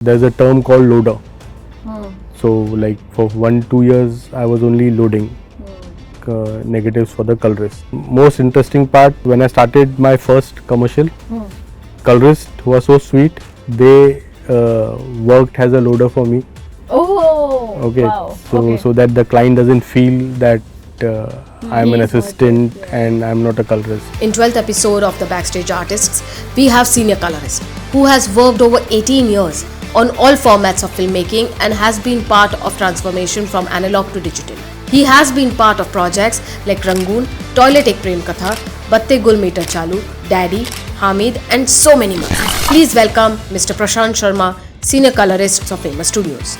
There's a term called loader. So like for 1-2 years I was only loading negatives for the colorist. Most interesting part, when I started my first commercial, colorist was so sweet. They worked as a loader for me. Oh, Okay, wow. so that the client doesn't feel that I'm an assistant and I'm not a colorist. In 12th episode of The Backstage Artists, we have senior colorist who has worked over 18 years on all formats of filmmaking and has been part of transformation from analog to digital. He has been part of projects like Rangoon, Toilet Ek Prem Katha, Batte Gul Meter Chalu, Daddy, Hamid and so many more. Please welcome Mr. Prashant Sharma, senior colorist of Famous Studios.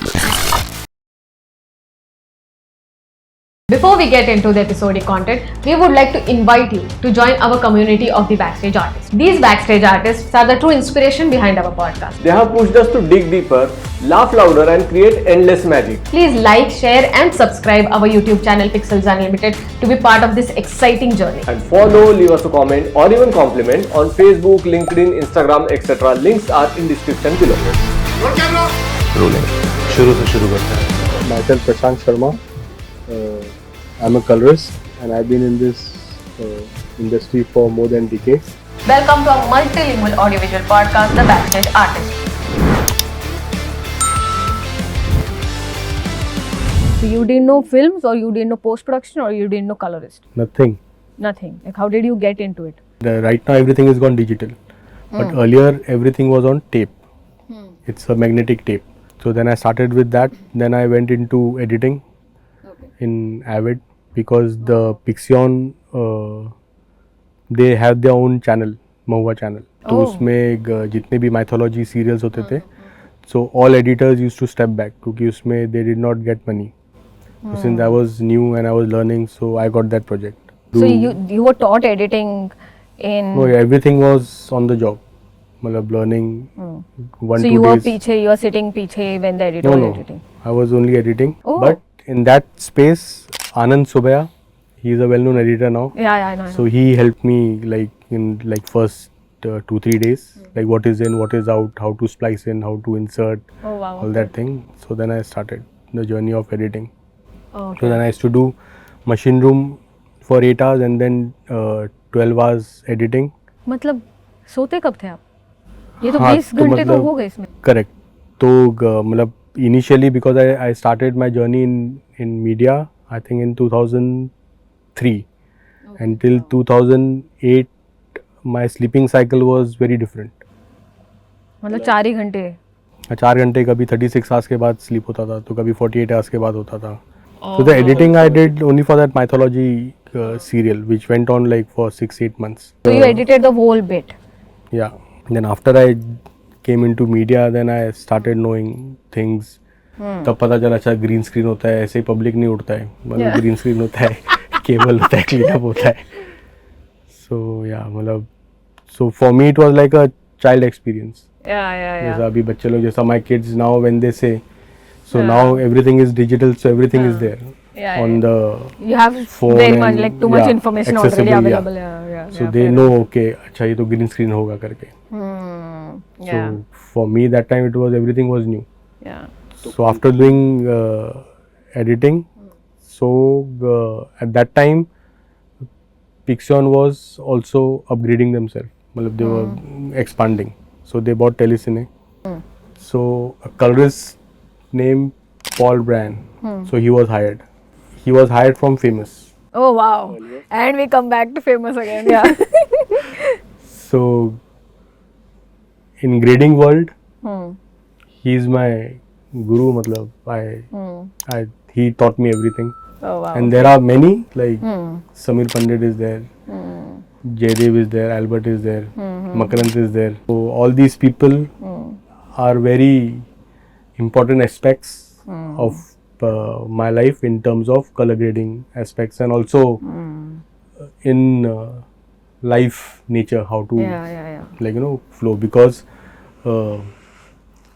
Before we get into the episodic content, we would like to invite you to join our community of the Backstage Artists. These Backstage Artists are the true inspiration behind our podcast. They have pushed us to dig deeper, laugh louder and create endless magic. Please like, share and subscribe our YouTube channel Pixels Unlimited to be part of this exciting journey. And follow, leave us a comment or even compliment on Facebook, LinkedIn, Instagram, etc. Links are in description below. Rolling. शुरू से शुरू करते हैं. Myself Prashant Sharma. I'm a colorist and I've been in this industry for more than decades. Welcome to our multilingual audiovisual podcast, The Backstage Artists. So you didn't know films, or you didn't know post-production, or you didn't know colorist? Nothing. Nothing. Like, how did you get into it? Right now everything is gone digital, but earlier everything was on tape. It's a magnetic tape. So then I started with that. Then I went into editing in Avid because the Pixion they have their own channel, Mahua channel. तो उसमें जितने भी mythology serials होते थे, so all editors used to step back क्योंकि उसमें they did not get money. So since I was new and I was learning, so I got that project. So you were taught editing in... No, everything was on the job. मतलब learning 1-2 So you were days. you were sitting piche when the editor was editing? I was only editing. Oh. But in that space, Anand Subaya, he is a well-known editor now. Yeah, I know. So he helped me like in like first 2-3 days, like what is in, what is out, how to splice in, how to insert, Oh wow. all that thing. So then I started the journey of editing. Okay. So then I used to do machine room for 8 hours and then 12 hours editing. मतलब सोते कब थे आप? ये तो हाँ, 20 घंटे तो मतलब हो गए इसमें. Correct. तो मतलब initially because I started my journey in media, I think in 2003. Until 2008, my sleeping cycle was very different. मतलब 4 ही घंटे. 4 घंटे कभी 36 hours के बाद sleep होता था, तो कभी 48 hours के बाद होता था. So the editing I did only for that mythology serial, which went on like for 6-8 months. So you edited the whole bit. Yeah. Then after I came into media, then I started knowing things. तब पता चला अच्छा green screen होता है, ऐसे ही public नहीं उठता है, मतलब ग्रीन स्क्रीन होता है, केबल होता है, क्लीनअप होता है. So yeah, मतलब so for me it was like a child experience. Yeah. जैसा अभी बच्चे लोग जैसा my kids now when they say, so now everything is digital, so everything is there on the You have phone very much and, like too much information already accessible, available. Yeah. So they know okay, अच्छा ये तो green screen होगा करके. Yeah. So for me that time it was everything was new. Yeah. So after doing editing, so at that time Pixion was also upgrading themselves. मतलब they were expanding. So they bought Telecine. So a colorist named Paul Bryan. So he was hired. He was hired from Famous. Oh wow. And we come back to Famous again. Yeah. So in grading world, he is my guru. मतलब he taught me everything. Oh wow. And there are many like Samir Pandit is there, Jaydev is there, Albert is there, Makarant is there. So all these people are very important aspects of my life in terms of color grading aspects and also in life nature, how to Yeah. like flow, because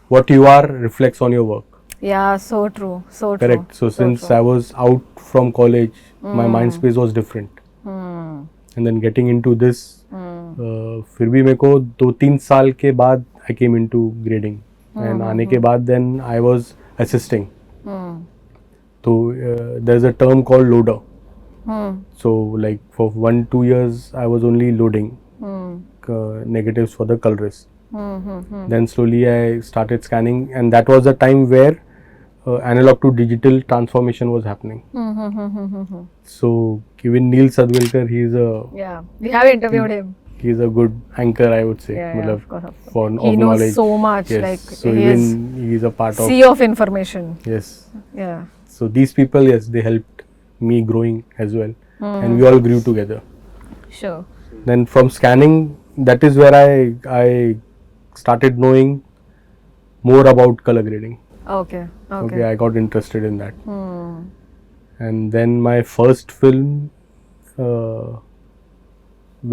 what you are reflects on your work. Yeah, so true. So true. Correct. So since I was out from college, my mind space was different. And then getting into this, फिर भी मेरे को 2-3 साल के बाद I came into grading. And आने के बाद देन आई वाज असिस्टिंग. तो there is a term called loader. So like for 1-2 years I was only loading negatives for the colorist. Then slowly I started scanning, and that was the time where analog to digital transformation was happening. So even Neil Sadwilkar, Yeah, we have interviewed him. he's a good anchor, I would say. Yeah, Matlab, of course, of course. for He of knows knowledge. so much, Yes. like, so he even is he's a part of. Sea of information. Yes. Yeah. So these people, yes, they helped me growing as well, and we all grew together. Sure. Then from scanning, that is where I started knowing more about color grading. Okay. Okay, I got interested in that. And then my first film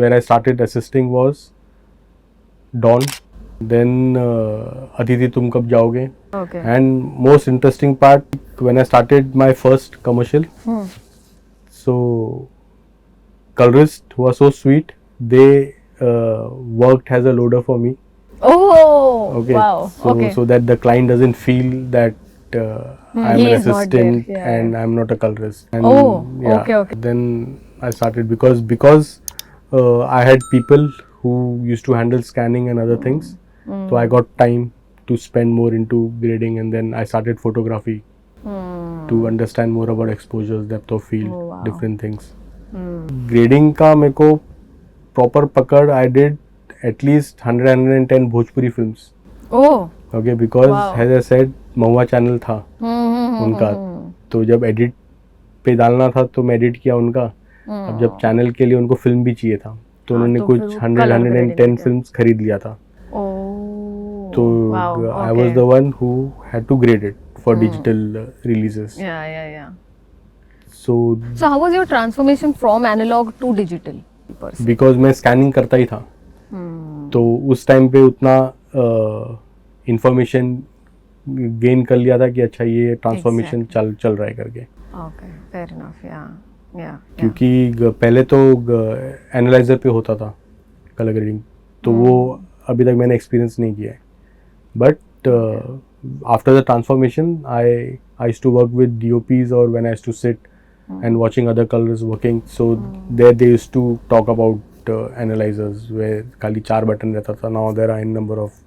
where I started assisting was Dawn. Then Aditi Tum Kab Jaoge. Okay. And most interesting part, when I started my first commercial, so colorist was so sweet, they worked as a loader for me. Oh. Okay. Wow. So, Okay. so that the client doesn't feel that I'm he an is not assistant there. Yeah, and I'm not a colorist. And Oh, okay, okay. Then I started because I had people who used to handle scanning and other things. So I got time to spend more into grading, and then I started photography to understand more about exposures, depth of field, Oh, wow. different things. Grading का मेरे को proper पकड़ I did at least 110 Bhojpuri films. Oh. Okay, because Wow. as I said, Mahua channel था उनका, तो जब edit पे डालना था तो मैं एडिट किया उनका. अब जब चैनल के लिए उनको फिल्म भी चाहिए था, तो उन्होंने तो कुछ फिर वो colour grading 110 किया. फिल्म्स खरीद लिया था. Oh. तो Wow. I was Okay. the one who had to grade it for digital releases. Yeah. So So how was your transformation from analog to digital? Per se? because मैं scanning करता ही था, तो उस time पे उतना information gain कर लिया था कि अच्छा ये ट्रांसफॉर्मेशन चल रहा है करके. Okay. Fair enough. Yeah. क्योंकि पहले तो एनालाइजर पे होता था कलर ग्रेडिंग, तो वो अभी तक मैंने एक्सपीरियंस नहीं किया है. But after the transformation I used to work with DOPs, और when I used to sit and watching other colors working, so there they used to talk about analyzers where खाली 4 बटन रहता था. Now there are n number of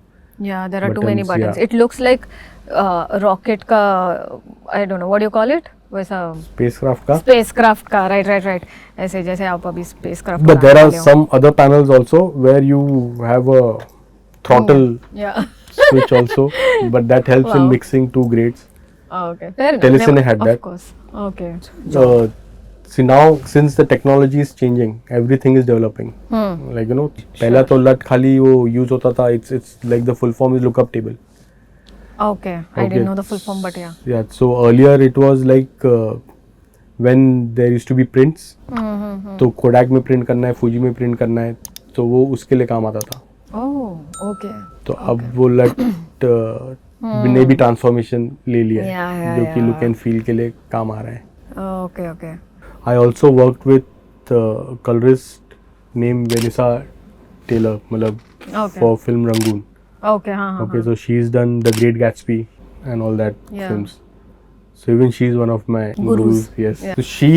Yeah, there are too many buttons, buttons. yeah. It looks like rocket का, I don't know what do you call it, वैसा spacecraft का. spacecraft का, right. ऐसे जैसे आप अभी spacecraft But there are बनाने वाले हो. some other panels also where you have a throttle Yeah. switch also, but that helps in Wow. mixing 2 grades. Okay. Fair enough. Telecine had Of that. course. Okay. See now, since the technology is changing, everything is developing. Like पहला तो लट खाली वो use होता था. It's like the full form is lookup table. Okay. I Okay. didn't know the full form, but yeah. Yeah. So earlier it was like when there used to be prints. तो Kodak में print करना है, Fuji में print करना है, तो वो उसके लिए काम आता था. Oh. Okay. तो अब वो लट ने भी ट्रांसफॉर्मेशन ले लिया है, Yeah, जो कि yeah. लुक एंड फील के लिए काम आ रहा है. Okay. I also worked with colorist named Vanessa Taylor, मतलब Okay. for film Rangoon. Okay. हाँ. Okay, so she's done The Great Gatsby and all that Yeah. films. So even she's one of my Gurus. Yes. Yeah. So she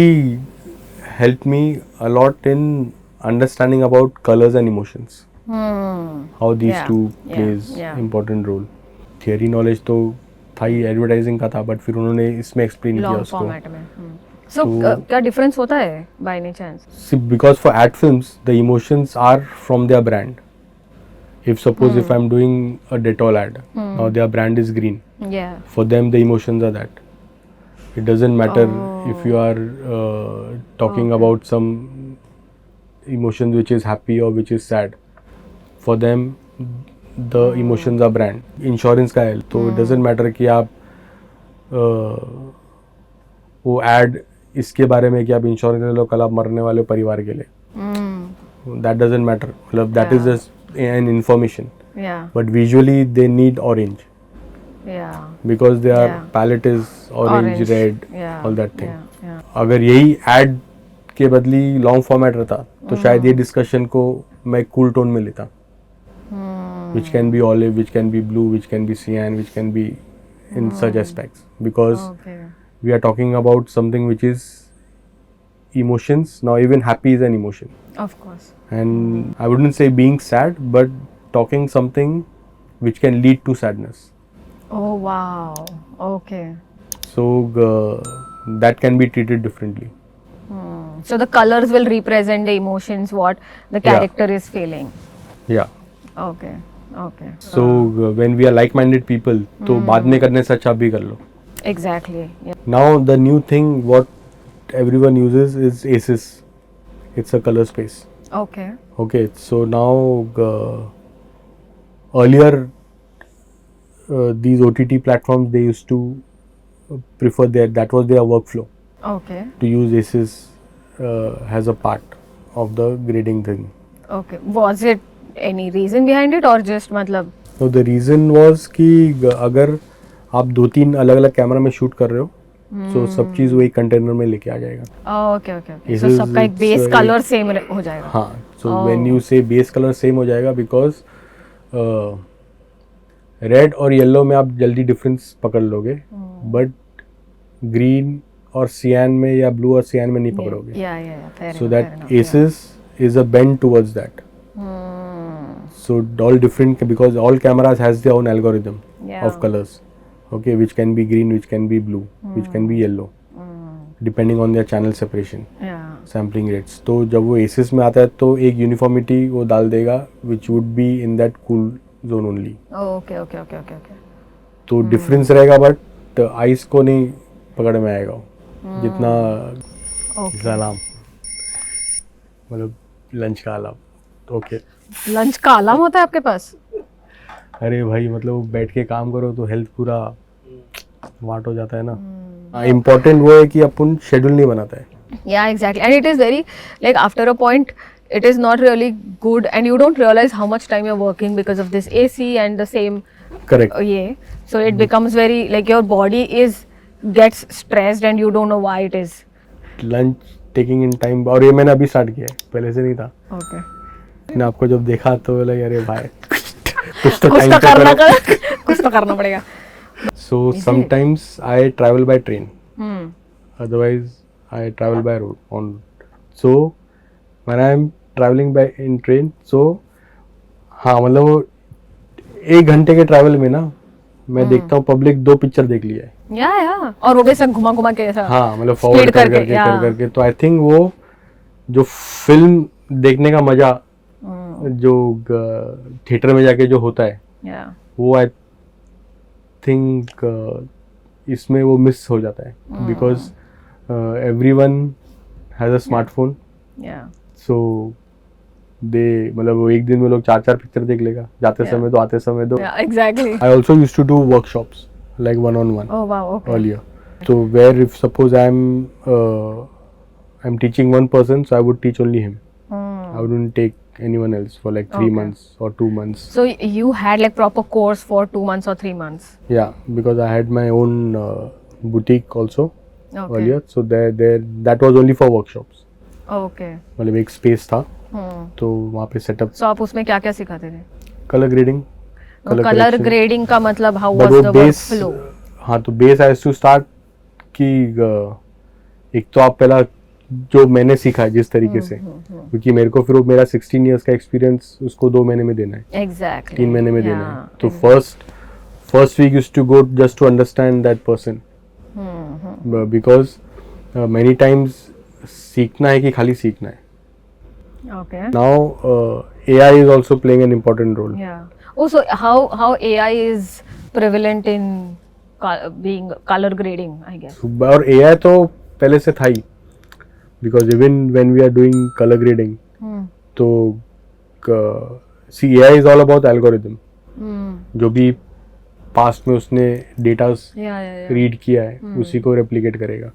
helped me a lot in understanding about colors and emotions. How these Yeah. two Yeah. plays Yeah. important role. Theory knowledge तो था ही, advertising का था, but फिर उन्होंने इसमें explain किया Long उसको. format में. So तो- क्या difference होता है by any chance? See, because for ad films, the emotions are from their brand. If suppose if I'm doing a Dettol ad, now their brand is green. Yeah. For them, the emotions are that. It doesn't matter if you are talking about some emotions which is happy or which is sad. For them, the emotions are brand. Insurance का है, तो it doesn't matter कि आप वो ad इसके बारे में कि आप इंश्योरेंस ले लो, कल आप मरने वाले हो परिवार के लिए. That doesn't matter. मतलब that is just an information. Yeah. But visually they need orange Yeah. because their Yeah. palette is orange, red, Yeah. all that thing. Yeah. अगर यही ad के बदली लॉन्ग फॉर्मेट रहता तो शायद ये डिस्कशन को मैं कूल टोन में लेता. which can be olive, which can be blue, which can be cyan, which can be in such aspects, because Okay. we are talking about something which is emotions. Now even happy is an emotion, Of course. and I wouldn't say being sad, but talking something which can lead to sadness. Oh wow. Okay. So that can be treated differently. So the colors will represent the emotions what the character is feeling. Yeah. Okay. Okay. So when we are like-minded people, तो बाद में करने से अच्छा अभी कर लो. Exactly. Yeah. Now the new thing what everyone uses is ACES. It's a color space. Okay. Okay, so now earlier these OTT platforms, they used to prefer that was their workflow Okay. to use ACES as a part of the grading thing. Okay. Was it any reason behind it or just मतलब? So the reason was कि अगर आप 2-3 अलग-अलग camera में shoot कर रहे हो, so सब चीज़ वो एक कंटेनर में लेके आ जाएगा. Okay. Okay. Okay. So This is- सबका एक it's, base uh, colour same हो जाएगा. हाँ, so when you say base color same हो जाएगा, because रेड और येलो में आप जल्दी डिफरेंस पकड़ लोगे, बट ग्रीन और सियान में या ब्लू और सियान में नहीं पकड़ोगे. Yeah. Fair So enough, that fair enough, yeah. ACES is a bend towards that. So all different, because all cameras has their own algorithm Yeah. of colors. Okay, which can be green, which can be blue, which can be yellow, depending on their channel separation, Yeah. sampling rates. तो जब वो ACES में आता है तो एक uniformity वो डाल देगा, which would be in that cool zone only. Okay. तो डिफरेंस रहेगा, बट आइस को नहीं पकड़ में आएगा वो, जितना सलाम मतलब लंच का अलाव. ओके. लंच का अलार्म होता है आपके पास? अरे भाई मतलब बैठ के काम करो तो हेल्थ पूरा वाट हो जाता है ना. इम्पोर्टेंट वो है कि अपन शेड्यूल नहीं बनाता है. Yeah, exactly. And it is very, like, after a point, it is not really good, and you don't realize how much time you're working because of this AC and the same. Correct. Yeah. So it becomes very, like, your body gets stressed and you don't know why it is. Lunch taking in time, और ये मैंने अभी start किया है, पहले से नहीं था. Okay. मैंने आपको जब देखा तो लगे अरे भाई कुछ कुछ टाइम तो पे करना करो. कुछ तो करना पड़ेगा. So sometimes I travel by train. Hmm. Otherwise I travel by road. So when I am traveling by in train, so हाँ मतलब वो 1 घंटे के ट्रैवल में ना मैं देखता हूँ पब्लिक 2 पिक्चर देख लिया है. Yeah. और वो भी सब घुमा के ऐसा. हाँ मतलब Speed फॉरवर्ड कर करके, करके yeah. कर करके. तो आई थिंक वो जो फिल्म देखने का मजा जो थिएटर में जाके जो होता है, Yeah. वो आई थिंक इसमें वो मिस हो जाता है, because everyone has a smartphone. Yeah. सो दे मतलब वो एक दिन में लोग 4 पिक्चर देख लेगा, जाते Yeah. समय दो, आते समय दो. Yeah. Exactly. I also used to do workshops like one-on-one Oh wow. Okay. earlier. So where if suppose I'm teaching one person, so I would teach only him. I wouldn't take anyone else for like 3 Okay. months or 2 months. So you had like proper course for 2 months or 3 months. Yeah, because I had my own boutique also Okay. earlier. So there that was only for workshops. Okay. मतलब एक space था, Hmm. तो वहाँ पे setup, So आप उसमें क्या क्या सिखाते थे? color grading, colour correction. Grading का मतलब हाउ But वाज वो द base, वर्कफ्लो? हाँ तो base I used to start कि एक तो आप पहला जो मैंने सीखा है जिस तरीके से, क्योंकि मेरे को फिर वो मेरा 16 इयर्स का एक्सपीरियंस उसको 2 महीने में देना है, एग्जैक्टली 3 महीने में देना है. तो first week used to go just to understand that person, because many times सीखना है कि खाली सीखना है. Okay. Now AI is also playing an important role. या also how AI is prevalent in being color grading, I guess. और AI तो पहले से था ही, because even when we are doing colour grading, तो see AI is all about algorithm. जो भी पास्ट में उसने डेटास या रीड किया है उसी को रेप्लिकेट करेगा.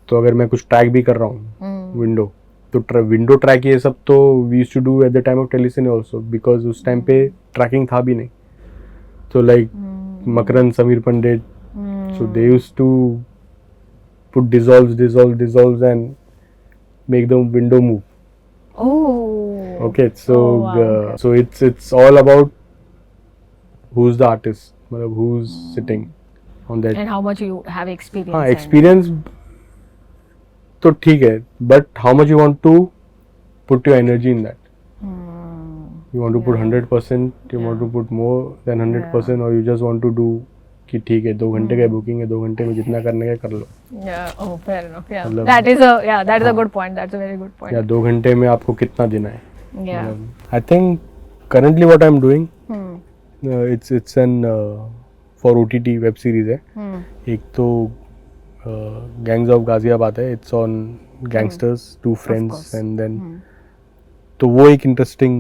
तो अगर मैं कुछ ट्रैक भी कर रहा हूँ विंडो, तो विंडो ट्रैक ये सब तो we used to do at the time of telecine also, because उस टाइम पे ट्रैकिंग था भी नहीं. तो like Makarand, Sameer Pandit, so they used to put dissolves and make the window move. Oh. Okay, so Oh, wow. so it's all about who's the artist, मतलब who's sitting on that. And how much you have experience? हाँ, and- experience तो ठीक है, but how much you want to put your energy in that. You want to put 100%, you want to put more than 100%, or you just want to do कि ठीक है 2 घंटे का booking है, 2 घंटे में जितना करने का कर लो, Yeah. Oh, fair enough. Yeah. मतलब- That is a good point. That's a very good point. या 2 घंटे में आपको कितना देना है. Yeah. I think currently what I'm doing, Hmm. it's an for OTT web series है. Hmm. एक तो Gangs of Ghaziabad है, it's on gangsters, 2 friends, course. and then तो वो एक इंटरेस्टिंग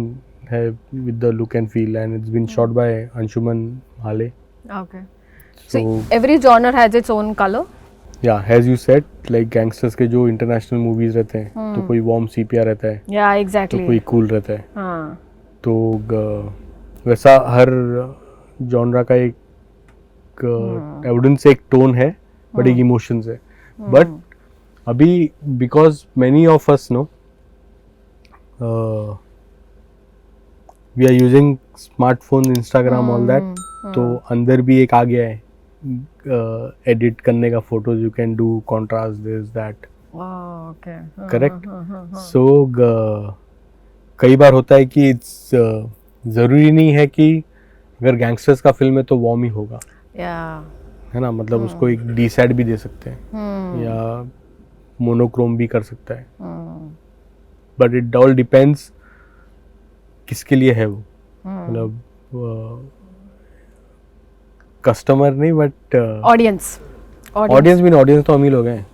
है with the look and feel, and it's been shot by Anshuman Hale. Okay. So So every genre has its own color. yeah, as you said, like gangsters के जो international movies रहते हैं, तो कोई warm sepia रहता है, Yeah, तो exactly. कोई cool रहता है. हाँ. तो वैसा हर जॉनरा का एक एविडेंस एक टोन है, बट एक इमोशंस है. बट अभी because many of us know we are using smartphone, Instagram, all that, तो अंदर भी एक आ गया है एडिट करने का photos. You can do contrast, this that, Oh, okay. Correct. So कई बार होता है कि इट्स ज़रूरी नहीं है कि अगर गैंगस्टर्स का फिल्म है तो वॉर्म ही होगा, Yeah. है ना. मतलब उसको एक डीसेट भी दे सकते हैं, या मोनोक्रोम भी कर सकता है. बट इट ऑल डिपेंड्स किसके लिए है वो. मतलब कस्टमर नहीं, बट Audience. ऑडियंस भी. ऑडियंस तो हम ही लोग हैं,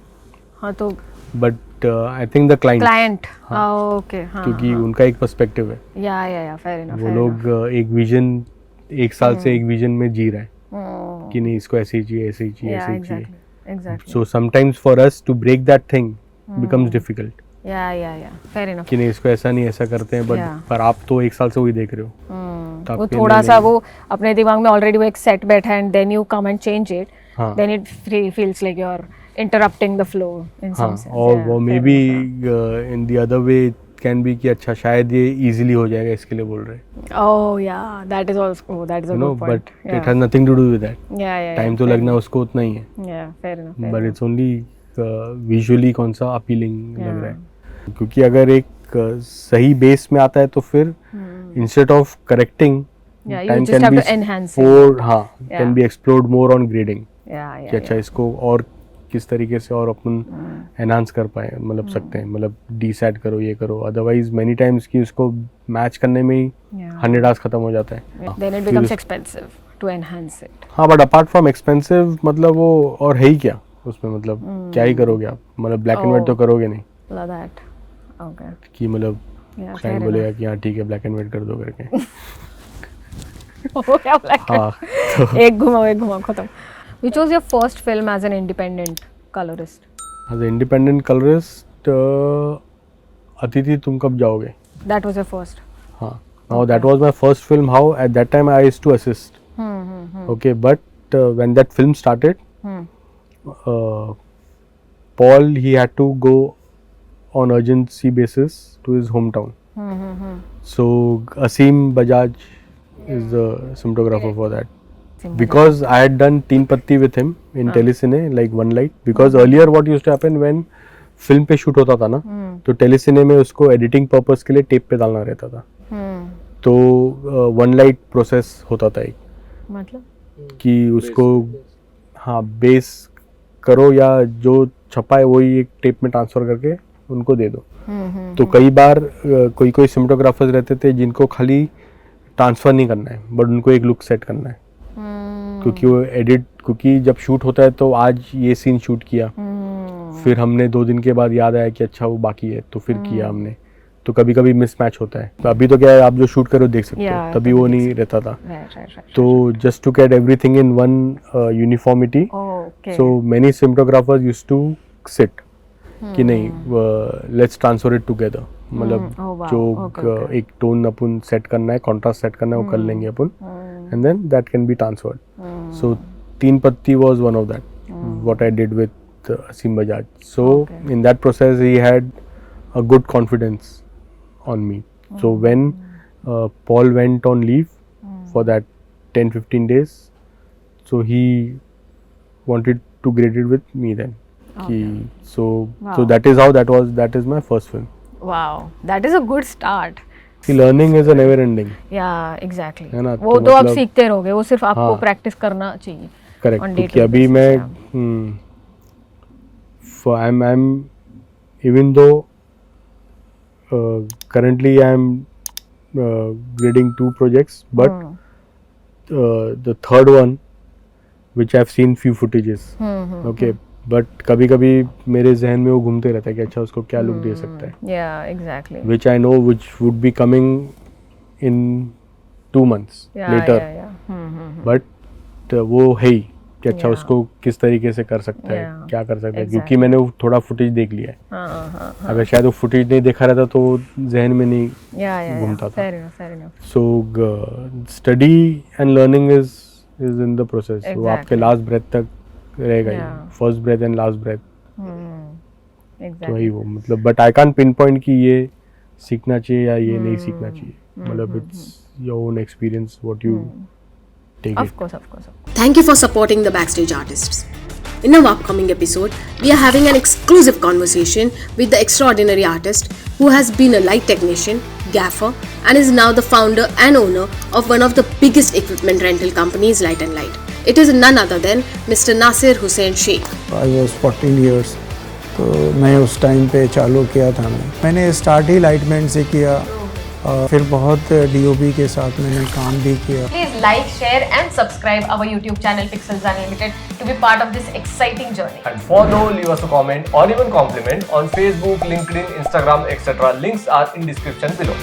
हाँ तो but I think the client, client. Okay. हाँ. क्योंकि उनका एक पर्सपेक्टिव है. Yeah. Fair enough. वो fair लोग एक विजन, एक साल से एक विजन में जी रहे हैं enough. कि नहीं इसको ऐसे ही चाहिए, ऐसे ही चाहिए, Yeah, ऐसे ही चाहिए. exactly. So sometimes for us to break that thing becomes difficult. Yeah. Fair enough. कि नहीं इसको ऐसा नहीं, ऐसा करते हैं. But Yeah. पर आप तो एक साल से वही देख रहे हो. तो वो आपके थोड़ा लिए सा नहीं- वो अपने दिमाग में ऑलरेडी वो एक सेट बैठा है and then you come and change it, हाँ. Then it feels like you are interrupting the flow in some हाँ, सेंस. और वो may be in the other way can be कि अच्छा शायद ये इजीली हो जाएगा, इसके लिए बोल रहे हैं, oh yeah that is also that is a you know. Good point. But it has nothing to do with that. Yeah time तो लगना उसको उतना ही है, yeah fair enough. But it's only visually कौन सा अपीलिंग लग रहा है. क्योंकि अगर एक सही बेस में आता है तो फिर instead of correcting, Yeah, you time just can have be to enhance it. for हाँ Yeah. can be explored more on grading. Yeah. कि अच्छा इसको और किस तरीके से और अपन एनहांस कर पाए, मतलब सकते हैं, मतलब डीसेट करो, ये करो. अदरवाइज मेनी टाइम्स कि उसको मैच करने में ही Yeah. 100 आवर्स खत्म हो जाता है. Then it फिर becomes उस- expensive to enhance it. हाँ, बट अपार्ट फ्रॉम एक्सपेंसिव, मतलब वो और है ही क्या उसमें, मतलब क्या ही करोगे आप, मतलब ब्लैक एंड व्हाइट तो Oh. करोगे नहीं Love that. Okay. कि मतलब Yeah. Fair client enough. बोलेगा कि हाँ ठीक है ब्लैक एंड व्हाइट कर दो करके. हो गया black and हाँ. white. एक घुमा खत्म. Which was your first film as an independent colorist? As independent colourist, अतिथि तुम कब जाओगे. That was your first. हाँ, now that was my first film. How at that time I used to assist. Okay, but when that film started, Paul, he had to go on urgency basis to his hometown. So Asim Bajaj is the cinematographer for that. Because I had done Teen Patti with him in Telecine, like One Light. Because earlier what used to happen when film पे shoot होता था ना, तो Telecine में उसको editing purpose के लिए tape पे डालना रहता था. तो One Light process होता था एक, मतलब कि उसको हाँ बेस करो या जो छपा है वही एक टेप में ट्रांसफर करके उनको दे दो. तो कई बार कोई कोई सिनेमेटोग्राफर्स रहते थे जिनको खाली ट्रांसफर नहीं करना है, बट उनको एक लुक सेट करना है. क्योंकि वो एडिट, क्योंकि जब शूट होता है तो आज ये सीन शूट किया, फिर हमने 2 दिन के बाद याद आया कि अच्छा वो बाकी है, तो फिर किया हमने. तो कभी कभी मिसमैच होता है. तो अभी तो क्या है, आप जो शूट करो देख सकते हो, Yeah, तभी तभी वो देख नहीं रहता था. right. तो just to get everything in one uniformity, Okay. So many cinematographers used to sit कि नहीं लेट्स ट्रांसफर इट टुगेदर. मतलब Oh, wow. जो Okay. एक टोन अपन सेट करना है, कॉन्ट्रास्ट सेट करना है, वो कर लेंगे अपन, and then that can be transferred. So Teen Patti was one of that what I did with Aseem Bajaj. So Okay. In that process he had a good confidence on me. So when Paul went on leave for that 10-15 days. So he wanted to grade it with me then. So Wow. that is how that is my first film. Wow, that is a good start. See, learning is a never ending. Yeah, exactly. है ना, वो तो तो आप मतलब- सीखते रहोगे, वो सिर्फ आपको हाँ। प्रैक्टिस करना चाहिए. Correct. On क्योंकि day-to-day अभी basis, मैं yeah. I'm even though currently I'm grading 2 projects, but the third one which I've seen few footages. Okay, but कभी कभी मेरे जहन में वो घूमते रहता है कि अच्छा उसको क्या लुक दे सकता है, Yeah, exactly. which I know which would be coming in 2 months Yeah, later. yeah. But वो है ही कि अच्छा Yeah. उसको किस तरीके से कर सकता है, Yeah, क्या कर सकता है, exactly. क्योंकि मैंने वो थोड़ा फुटेज देख लिया है. हाँ. अगर शायद वो फुटेज नहीं देखा रहता तो जहन में नहीं Yeah. घूमता था. Fair enough. So study and learning is in the process. वो आपके Exactly. लास्ट ब्रेथ तक रहेगा ही, Yeah. First breath and last breath. तो Exactly. वही वो मतलब, but I can't pinpoint कि ये सीखना चाहिए या ये नहीं सीखना चाहिए. मतलब it's your own experience what you take Of it. course. Thank you for supporting the Backstage Artists. In our upcoming episode, we are having an exclusive conversation with the extraordinary artist who has been a light technician, gaffer, and is now the founder and owner of one of the biggest equipment rental companies, Light and Light. It is none other than Mr. Nasir Hussain Sheikh. I was 14 years. तो मैं उस time पे चालू किया था. मैंने start ही lightman से किया, फिर बहुत DOP के साथ मैंने काम भी किया. Please like, share, and subscribe our YouTube channel Pixels Unlimited to be part of this exciting journey. And follow, leave us a comment or even compliment on Facebook, LinkedIn, Instagram, etc. Links are in description below.